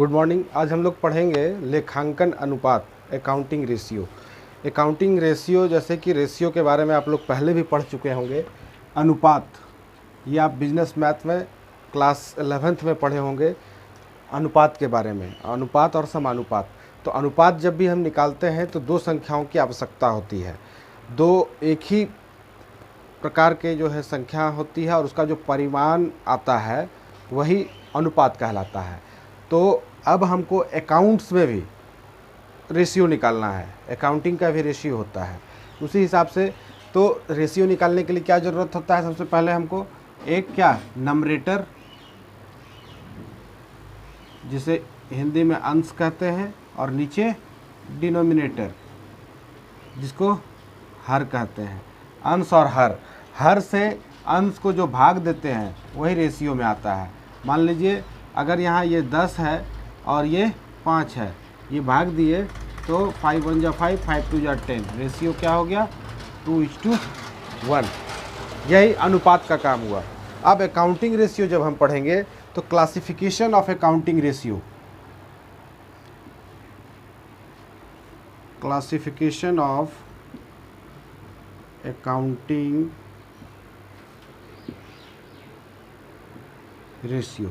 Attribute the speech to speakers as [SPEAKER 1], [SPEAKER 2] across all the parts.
[SPEAKER 1] Good morning. आज हम लोग पढ़ेंगे लेखांकन अनुपात, अकाउंटिंग रेशियो। अकाउंटिंग रेशियो जैसे कि रेशियो के बारे में आप लोग पहले भी पढ़ चुके होंगे। अनुपात, ये आप बिजनेस मैथ में क्लास 11th में पढ़े होंगे अनुपात के बारे में, अनुपात और समानुपात। तो अनुपात जब भी हम निकालते हैं तो दो संख्याओं की आवश्यकता होती है। दो एक ही प्रकार के जो है संख्या होती है और उसका जो परिमाण आता है वही अनुपात कहलाता है। तो अब हमको अकाउंट्स में भी रेशियो निकालना है, अकाउंटिंग का भी रेशियो होता है। उसी हिसाब से तो रेशियो निकालने के लिए क्या ज़रूरत होता है, सबसे पहले हमको एक क्या नंबरेटर, जिसे हिंदी में अंश कहते हैं, और नीचे डिनोमिनेटर जिसको हर कहते हैं। अंश और हर से अंश को जो भाग देते हैं वही रेशियो में आता है। मान लीजिए अगर यहाँ ये 10 है और ये 5 है, ये भाग दिए तो 5 1 जा 5, 5 2 जा 10, रेशियो क्या हो गया 2:1। यही अनुपात का काम हुआ। अब अकाउंटिंग रेशियो जब हम पढ़ेंगे तो classification of accounting ratio, classification of accounting ratio,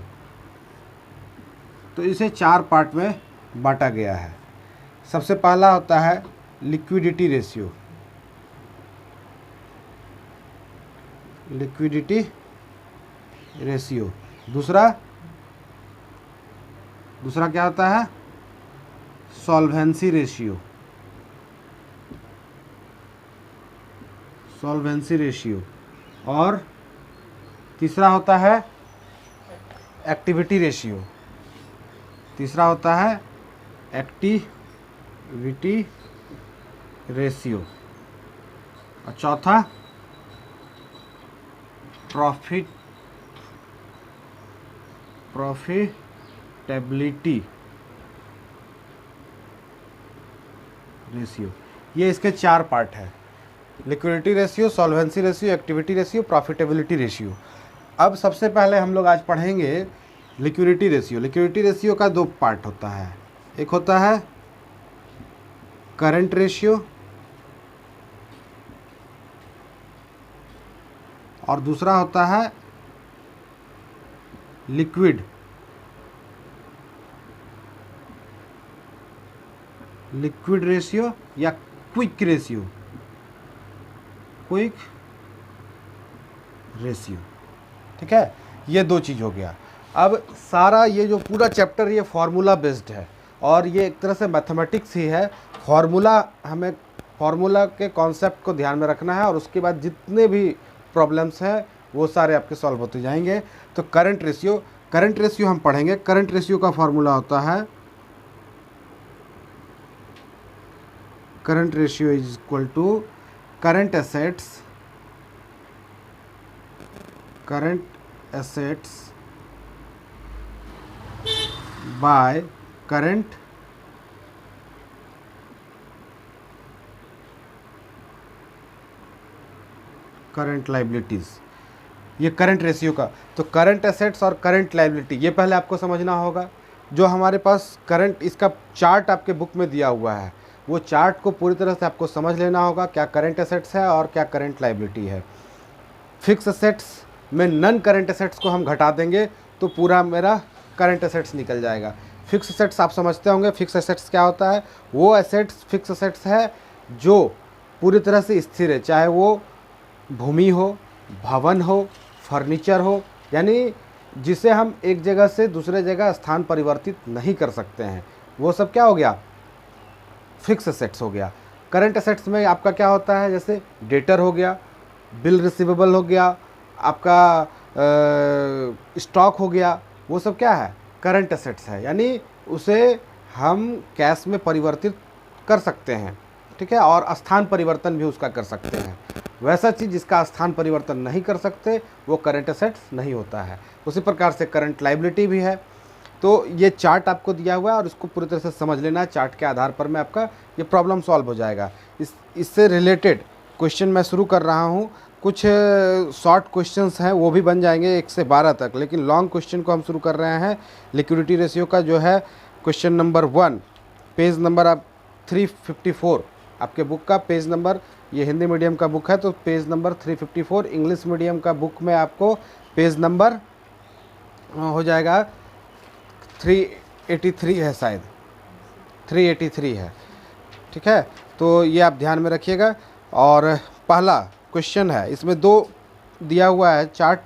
[SPEAKER 1] तो इसे 4 पार्ट में बांटा गया है। सबसे पहला होता है लिक्विडिटी रेशियो, लिक्विडिटी रेशियो। दूसरा क्या होता है सॉल्वेंसी रेशियो, सॉल्वेंसी रेशियो। और तीसरा होता है एक्टिविटी रेशियो, तीसरा होता है एक्टिविटी रेशियो। और चौथा प्रॉफिटेबिलिटी रेशियो। ये इसके 4 पार्ट है, liquidity ratio, solvency ratio, activity ratio, profitability ratio. अब सबसे पहले हम लोग आज पढ़ेंगे लिक्विडिटी रेशियो। लिक्विडिटी रेशियो का 2 पार्ट होता है, एक होता है करंट रेशियो और दूसरा होता है लिक्विड रेशियो या क्विक रेशियो, क्विक रेशियो। ठीक है, ये 2 चीज़ हो गया। अब सारा ये जो पूरा चैप्टर ये फार्मूला बेस्ड है और ये एक तरह से मैथमेटिक्स ही है। हमें फार्मूला के कॉन्सेप्ट को ध्यान में रखना है और उसके बाद जितने भी प्रॉब्लम्स हैं वो सारे आपके सॉल्व होते जाएंगे। तो करंट रेशियो हम पढ़ेंगे। करंट रेशियो का फार्मूला होता है current ratio is equal to current assets by current liabilities. ये करंट रेशियो का, तो करंट एसेट्स और करंट लाइबिलिटी ये पहले आपको समझना होगा। जो हमारे पास करंट, इसका चार्ट आपके बुक में दिया हुआ है, वो चार्ट को पूरी तरह से आपको समझ लेना होगा, क्या करंट एसेट्स है और क्या करंट लाइबिलिटी है। फिक्स एसेट्स में नन करंट एसेट्स को हम घटा देंगे तो पूरा मेरा करंट एसेट्स निकल जाएगा। फिक्स एसेट्स आप समझते होंगे, फिक्स एसेट्स क्या होता है। वो एसेट्स फिक्स एसेट्स है जो पूरी तरह से स्थिर है, चाहे वो भूमि हो, भवन हो, फर्नीचर हो, यानी जिसे हम एक जगह से दूसरे जगह स्थान परिवर्तित नहीं कर सकते हैं, वो सब क्या हो गया फिक्स एसेट्स हो गया। करंट एसेट्स में आपका क्या होता है, जैसे डेटर हो गया, बिल रिसीवेबल हो गया, आपका स्टॉक हो गया, वो सब क्या है करंट एसेट्स है, यानी उसे हम कैश में परिवर्तित कर सकते हैं। ठीक है, और स्थान परिवर्तन भी उसका कर सकते हैं। वैसा चीज़ जिसका स्थान परिवर्तन नहीं कर सकते वो करंट एसेट्स नहीं होता है। उसी प्रकार से करंट लाइबिलिटी भी है। तो ये चार्ट आपको दिया हुआ है और इसको पूरी तरह से समझ लेना है। चार्ट के आधार पर मैं आपका ये प्रॉब्लम सॉल्व हो जाएगा। इससे रिलेटेड क्वेश्चन मैं शुरू कर रहा हूँ। कुछ शॉर्ट क्वेश्चंस हैं वो भी बन जाएंगे 1 से 12 तक, लेकिन लॉन्ग क्वेश्चन को हम शुरू कर रहे हैं लिक्विडिटी रेशियो का, जो है क्वेश्चन नंबर 1, पेज नंबर आप 354 आपके बुक का पेज नंबर, ये हिंदी मीडियम का बुक है तो पेज नंबर 354, इंग्लिश मीडियम का बुक में आपको पेज नंबर हो जाएगा 383 है, शायद 383 है। ठीक है, तो ये आप ध्यान में रखिएगा। और पहला क्वेश्चन है, इसमें 2 दिया हुआ है चार्ट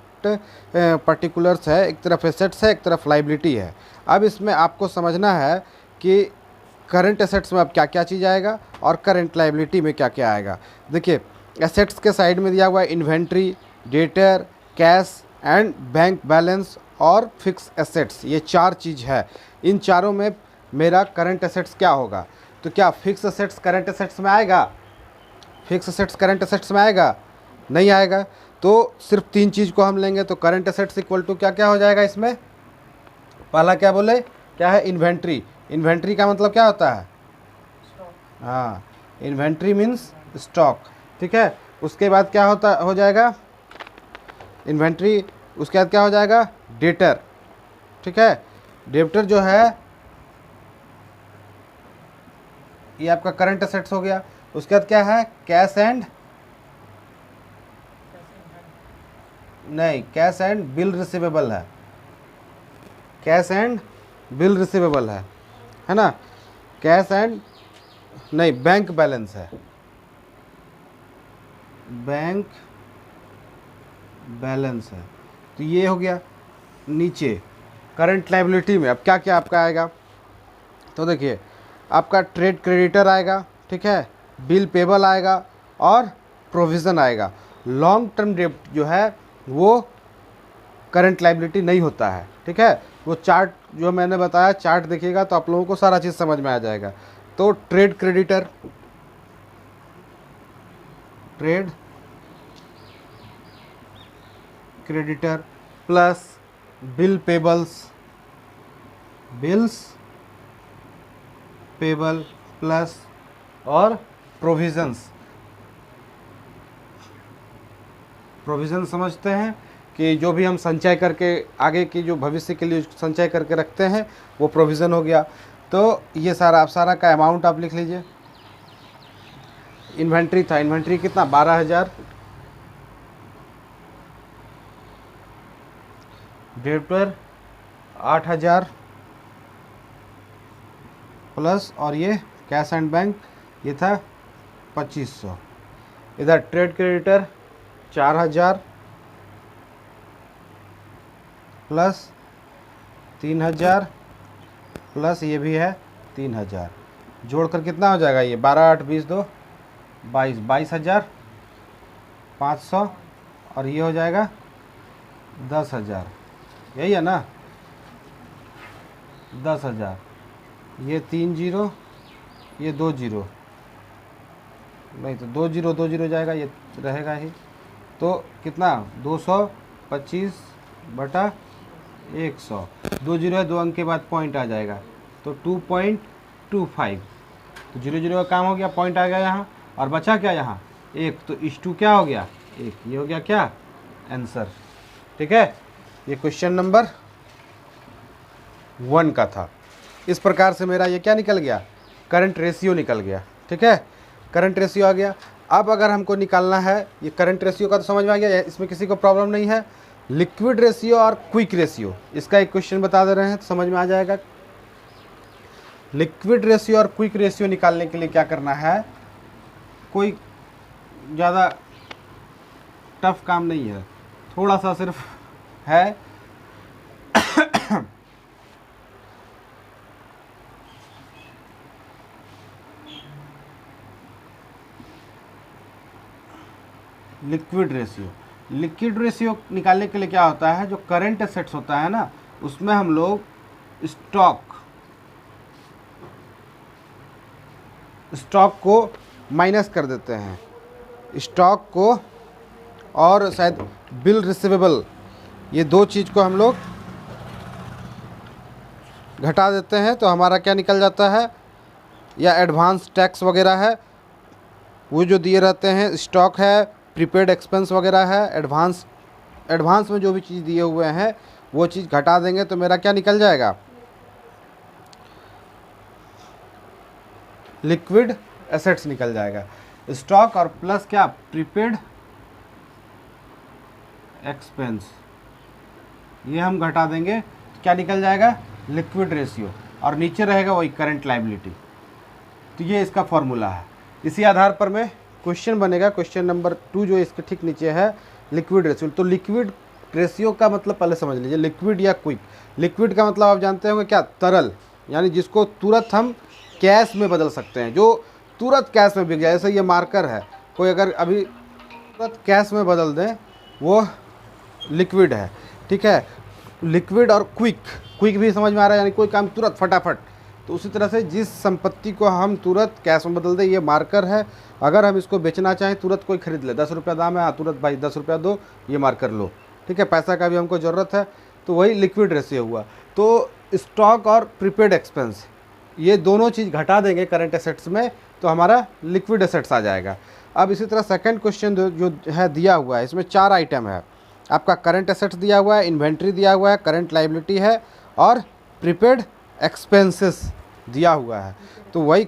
[SPEAKER 1] पर्टिकुलर्स है, एक तरफ एसेट्स है एक तरफ लाइबिलिटी है। अब इसमें आपको समझना है कि करंट एसेट्स में अब क्या क्या चीज़ आएगा और करंट लाइबिलिटी में क्या क्या आएगा। देखिए एसेट्स के साइड में दिया हुआ है inventory, debtor, cash and bank balance और फिक्स एसेट्स, ये 4 चीज़ है। इन चारों में मेरा करंट एसेट्स क्या होगा, तो क्या फिक्स एसेट्स करंट एसेट्स में आएगा? फिक्स एसेट्स करंट एसेट्स में आएगा? नहीं आएगा। तो सिर्फ 3 चीज़ को हम लेंगे तो करंट एसेट्स इक्वल टू क्या क्या हो जाएगा इसमें? पहला क्या बोले, क्या है? इन्वेंट्री। इन्वेंट्री का मतलब क्या होता है? हाँ, इन्वेंट्री मीन्स स्टॉक। ठीक है, उसके बाद क्या हो जाएगा? इन्वेंट्री। उसके बाद क्या हो जाएगा? डेटर। ठीक है, डेटर जो है ये आपका करंट एसेट्स हो गया। उसके बाद क्या है? Cash and cash and bill receivable है, कैश एंड बिल रिसीवेबल है ना। कैश एंड बैंक बैलेंस है, बैंक बैलेंस है। तो ये हो गया। नीचे करंट लायबिलिटी में अब क्या क्या आपका आएगा, तो देखिए आपका ट्रेड क्रेडिटर आएगा, ठीक है, बिल पेबल आएगा और प्रोविज़न आएगा। लॉन्ग टर्म डेब्ट जो है वो करंट लायबिलिटी नहीं होता है। ठीक है, वो चार्ट जो मैंने बताया, चार्ट देखिएगा तो आप लोगों को सारा चीज़ समझ में आ जाएगा। तो trade creditor, trade creditor plus bill payables, bills payable plus और प्रोविजंस। प्रोविज़न समझते हैं कि जो भी हम संचय करके आगे की जो भविष्य के लिए संचय करके रखते हैं वो प्रोविज़न हो गया। तो ये सारा आप सारा का अमाउंट आप लिख लीजिए। इन्वेंट्री था, इन्वेंट्री कितना? 12,000। डेब्टर 8,000 प्लस और ये कैश एंड बैंक ये था 2,500। इधर ट्रेड क्रेडिटर 4,000 प्लस 3,000 प्लस ये भी है 3,000, जोड़कर कितना हो जाएगा? ये 12, 8, 20, 2, 22,500 और ये हो जाएगा 10,000। यही है ना, 10,000। ये 3 जीरो, ये 2 जीरो, नहीं तो 2 जीरो 2 जीरो जाएगा, ये रहेगा ही। तो कितना? 225 बटा 100, 2 जीरो है, 2 अंक के बाद पॉइंट आ जाएगा तो 2.25। तो 0 0 का काम हो गया, पॉइंट आ गया यहाँ और बचा क्या यहाँ? 1। तो इस 2 क्या हो गया? 1। ये हो गया क्या? आंसर। ठीक है, ये क्वेश्चन नंबर 1 का था। इस प्रकार से मेरा ये क्या निकल गया? करंट रेशियो निकल गया। ठीक है, करंट रेशियो आ गया। अब अगर हमको निकालना है, ये करंट रेशियो का तो समझ में आ गया, इसमें किसी को प्रॉब्लम नहीं है। लिक्विड रेशियो और क्विक रेशियो, इसका एक क्वेश्चन बता दे रहे हैं तो समझ में आ जाएगा। लिक्विड रेशियो और क्विक रेशियो निकालने के लिए क्या करना है, कोई ज़्यादा टफ काम नहीं है, थोड़ा सा सिर्फ है। लिक्विड रेशियो, लिक्विड रेशियो निकालने के लिए क्या होता है, जो करंट एसेट्स होता है ना, उसमें हम लोग स्टॉक को माइनस कर देते हैं, स्टॉक को और शायद बिल रिसीवेबल, ये 2 चीज़ को हम लोग घटा देते हैं तो हमारा क्या निकल जाता है, या एडवांस टैक्स वगैरह है वो जो दिए रहते हैं, स्टॉक है, प्रीपेड एक्सपेंस वगैरह है, एडवांस में जो भी चीज़ दिए हुए हैं वो चीज़ घटा देंगे तो मेरा क्या निकल जाएगा, लिक्विड एसेट्स निकल जाएगा। स्टॉक और प्लस क्या, प्रीपेड एक्सपेंस, ये हम घटा देंगे तो क्या निकल जाएगा, लिक्विड रेशियो, और नीचे रहेगा वही करंट लायबिलिटी। तो ये इसका फॉर्मूला है। इसी आधार पर में क्वेश्चन बनेगा, क्वेश्चन नंबर 2 जो इसके ठीक नीचे है, लिक्विड रेशियो। तो लिक्विड रेशियो का मतलब पहले समझ लीजिए, लिक्विड या क्विक। लिक्विड का मतलब आप जानते होंगे क्या, तरल, यानी जिसको तुरंत हम कैश में बदल सकते हैं, जो तुरंत कैश में बिक जाए। जैसे ये मार्कर है, कोई अगर अभी तुरंत कैश में बदल दें वो लिक्विड है, ठीक है। लिक्विड और क्विक भी समझ में आ रहा है, यानी कोई काम तुरंत फटाफट। तो उसी तरह से जिस संपत्ति को हम तुरंत कैश में बदल दें, ये मार्कर है। अगर हम इसको बेचना चाहें, तुरंत कोई खरीद ले, 10 रुपया दाम है, हाँ तुरंत भाई 10 रुपया दो, ये मार्कर लो, ठीक है। पैसा का भी हमको ज़रूरत है, तो वही लिक्विड रेशियो हुआ। तो स्टॉक और प्रीपेड एक्सपेंस, ये दोनों चीज़ घटा देंगे करंट एसेट्स में, तो हमारा लिक्विड एसेट्स आ जाएगा। अब इसी तरह सेकंड क्वेश्चन जो है दिया हुआ है, इसमें 4 आइटम है। आपका करंट एसेट्स दिया हुआ है, इन्वेंट्री दिया हुआ है, करंट लायबिलिटी है और प्रीपेड एक्सपेंसेस दिया हुआ है। तो वही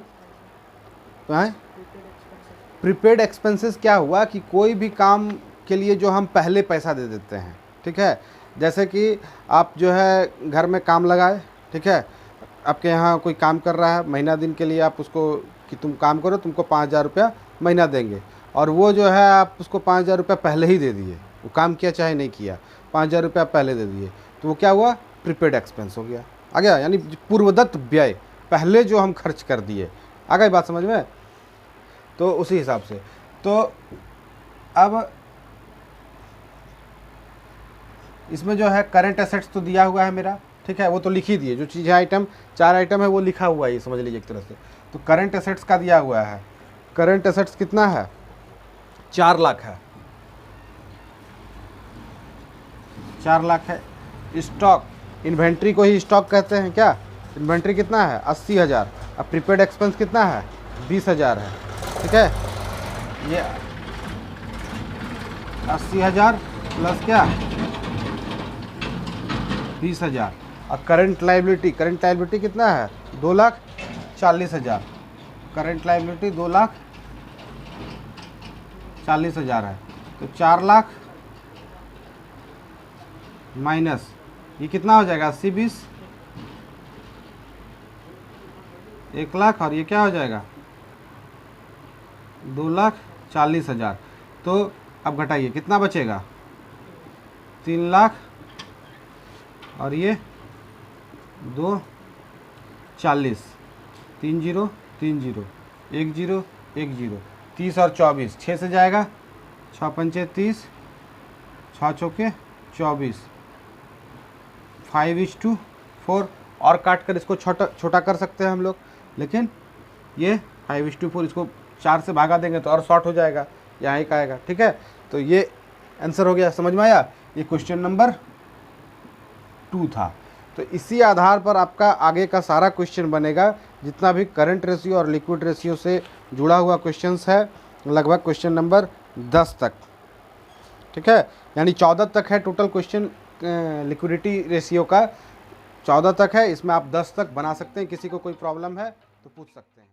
[SPEAKER 1] प्रीपेड एक्सपेंसेस क्या हुआ कि कोई भी काम के लिए जो हम पहले पैसा दे देते हैं, ठीक है। जैसे कि आप जो है घर में काम लगाए, ठीक है, आपके यहाँ कोई काम कर रहा है, महीना दिन के लिए आप उसको कि तुम काम करो, तुमको 5,000 रुपया महीना देंगे, और वो जो है आप उसको 5,000 रुपया पहले ही दे दिए, वो काम किया चाहे नहीं किया, 5,000 रुपया पहले दे दिए, तो वो क्या हुआ, प्रीपेड एक्सपेंस हो गया, आ गया। यानी पूर्वदत्त व्यय, पहले जो हम खर्च कर दिए। आ गई बात समझ में। तो उसी हिसाब से तो अब इसमें जो है करंट एसेट्स तो दिया हुआ है मेरा, ठीक है, वो तो लिख ही दिए। जो चीज़ है आइटम, 4 आइटम है, वो लिखा हुआ है, ये समझ लीजिए एक तरह से। तो करंट एसेट्स का दिया हुआ है, करंट एसेट्स कितना है, 4 लाख है, 4 लाख है। स्टॉक, इन्वेंट्री को ही स्टॉक कहते हैं क्या, इन्वेंट्री कितना है, 80,000। अब प्रीपेड एक्सपेंस कितना है, 20,000 है, ठीक है। ये 80,000 प्लस क्या, 20,000। और करंट लायबिलिटी, करंट लायबिलिटी कितना है, 2,40,000। करंट लायबिलिटी 2,40,000 है। तो 4 लाख माइनस ये कितना हो जाएगा, 80-20, 1 लाख, और ये क्या हो जाएगा, 2,40,000। तो अब घटाइए कितना बचेगा, 3 लाख, और ये 2,40, 3 0 3 0 1 0 1 0, 30 और 24, 6 से जाएगा, 6 पंचे 30, 6 चौके 24, 5:4। और काट कर इसको छोटा कर सकते हैं हम लोग, लेकिन ये 5:4, इसको 4 से भागा देंगे तो और शॉर्ट हो जाएगा, यहाँ एक आएगा, ठीक है। तो ये आंसर हो गया, समझ में आया। ये क्वेश्चन नंबर 2 था। तो इसी आधार पर आपका आगे का सारा क्वेश्चन बनेगा, जितना भी करंट रेशियो और लिक्विड रेशियो से जुड़ा हुआ क्वेश्चंस है, लगभग क्वेश्चन नंबर 10 तक, ठीक है। यानी 14 तक है टोटल क्वेश्चन लिक्विडिटी रेशियो का, 14 तक है। इसमें आप 10 तक बना सकते हैं। किसी को कोई प्रॉब्लम है तो पूछ सकते हैं।